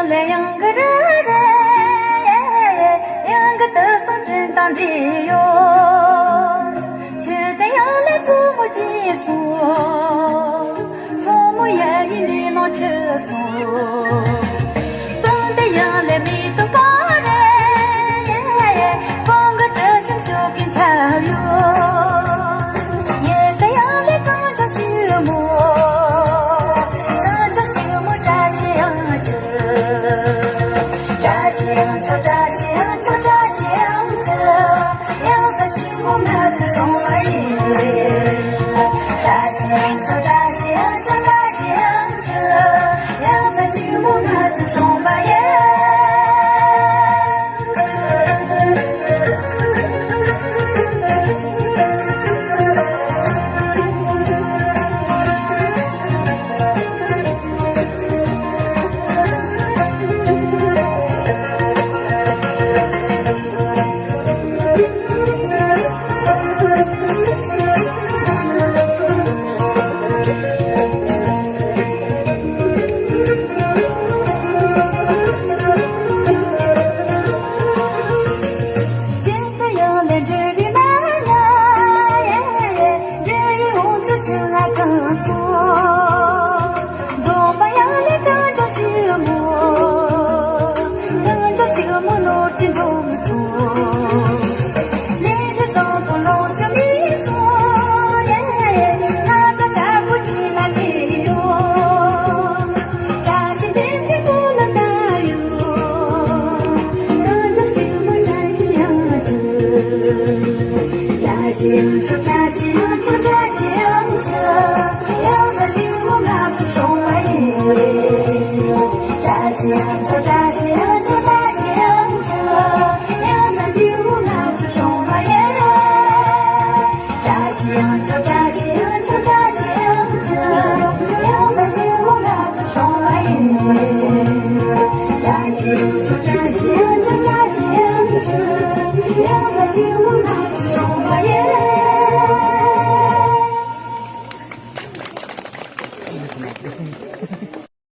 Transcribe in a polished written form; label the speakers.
Speaker 1: 来两个人，两个都上正当的哟，现在要来做么结束，做么也一你弄结束，等待要来没得帮人，帮个这心小兵巧哟，也得要来帮着修木。扎香车，两三心我们只送了一。扎香车，两三心我们只送了一。扎香车，两三心我们只送了一。扎香车，两三心我们只送了一。扎香车，两三心我们只送了一。扎香车，两三心我们只送了一。